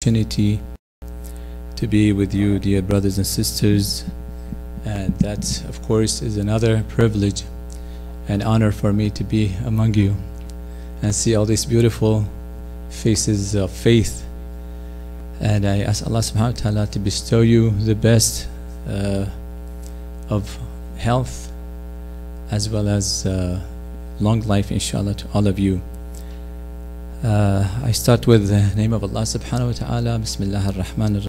opportunity to be with you, dear brothers and sisters, and that of course is another privilege and honor for me to be among you and see all these beautiful faces of faith. And I ask Allah subhanahu wa ta'ala to bestow you the best of health as well as long life, inshallah, to all of you. I start with the name of Allah subhanahu wa ta'ala. Bismillah ar-Rahman ar-Rahim.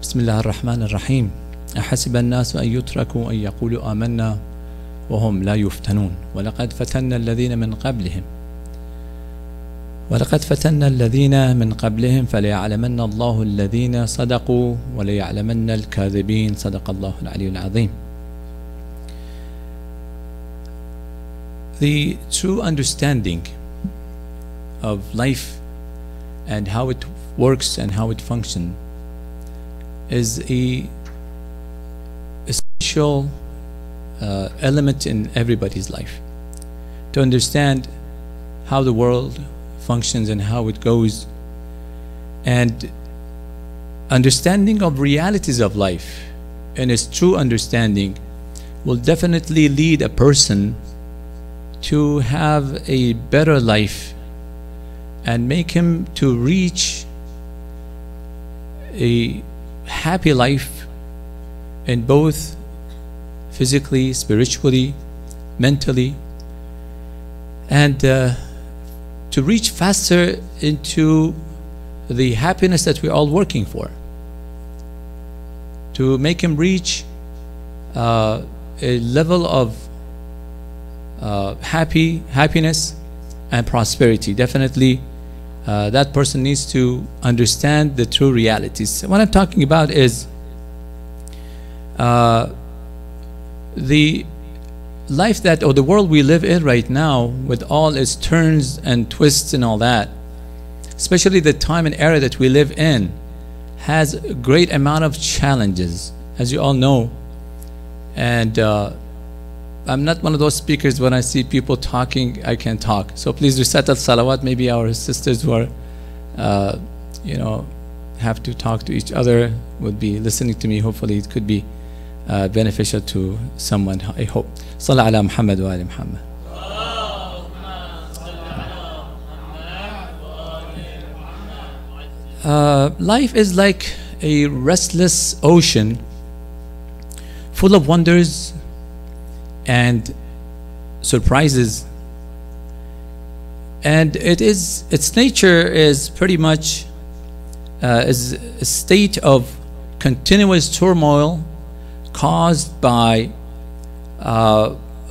Bismillah ar-Rahman ar-Rahim. أحسب الناس أن يتركوا أن يقولوا آمنا وهم لا يفتنون ولقد فتنا الذين من قبلهم فليعلمن الله الذين صدقوا وليعلمن الكاذبين صدق الله العلي العظيم. The true understanding of life and how it works and how it functions is a essential element in everybody's life. To understand how the world functions and how it goes, and understanding of realities of life and its true understanding will definitely lead a person to have a better life and make him to reach a happy life in both physically, spiritually, mentally, and to reach faster into the happiness that we're all working for, to make him reach a level of happiness and prosperity. Definitely that person needs to understand the true realities. What I'm talking about is the life that, or the world we live in right now, with all its turns and twists and all that, especially the time and era that we live in, has a great amount of challenges, as you all know. And I'm not one of those speakers, when I see people talking, I can talk. So please recite al-salawat. Maybe our sisters who are, have to talk to each other would be listening to me. Hopefully it could be beneficial to someone, I hope. Sallallahu ala Muhammad wa ali Muhammad. Life is like a restless ocean full of wonders and surprises, and its nature is pretty much is a state of continuous turmoil caused by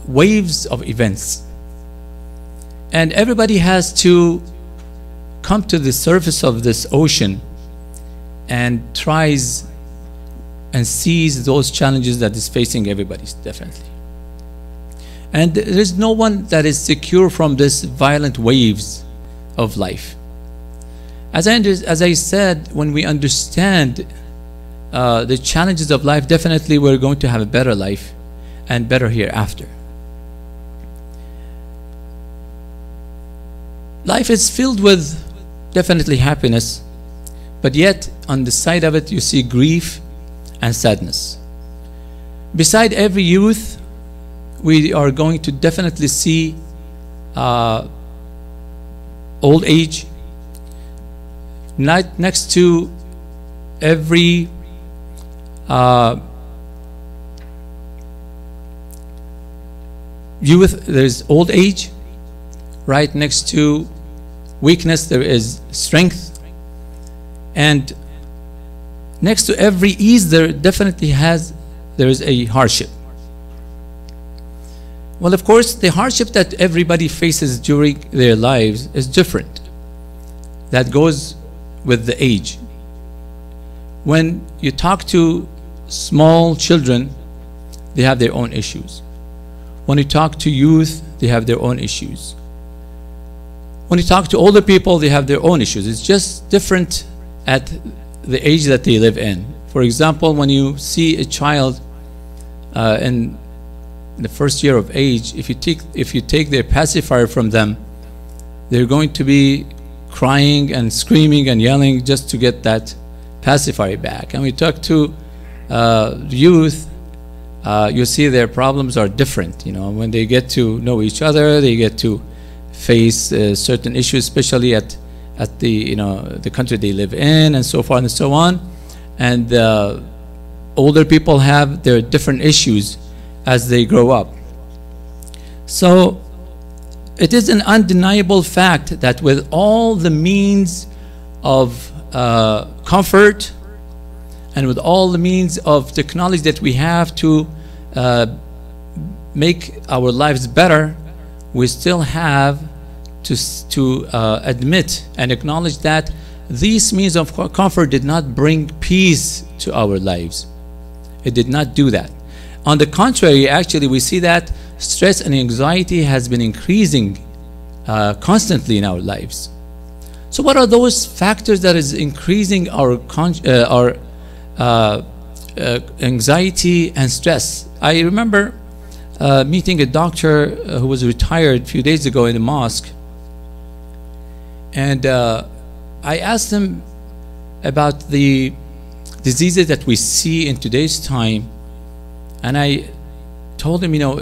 waves of events, and everybody has to come to the surface of this ocean and tries and sees those challenges that is facing everybody, definitely. And there is no one that is secure from this violent waves of life. As I said, when we understand the challenges of life, definitely we're going to have a better life and better hereafter. Life is filled with definitely happiness, but yet on the side of it you see grief and sadness. Beside every youth, we are going to definitely see old age. Next to every youth, there is old age. Right next to weakness, there is strength. And next to every ease, there definitely there is a hardship. Well, of course, the hardship that everybody faces during their lives is different. That goes with the age. When you talk to small children, they have their own issues. When you talk to youth, they have their own issues. When you talk to older people, they have their own issues. It's just different at the age that they live in. For example, when you see a child in the first year of age, if you take their pacifier from them, they're going to be crying and screaming and yelling just to get that pacifier back. And we talk to youth, you see their problems are different. You know, when they get to know each other, they get to face certain issues, especially at the, you know, the country they live in, and so forth and so on. And older people have their different issues as they grow up. So it is an undeniable fact that with all the means of comfort and with all the means of technology that we have to make our lives better, we still have to admit and acknowledge that these means of comfort did not bring peace to our lives. It did not do that. On the contrary, actually, we see that stress and anxiety has been increasing constantly in our lives. So what are those factors that is increasing our anxiety and stress? I remember meeting a doctor who was retired a few days ago in a mosque, and I asked him about the diseases that we see in today's time, and I told him, you know,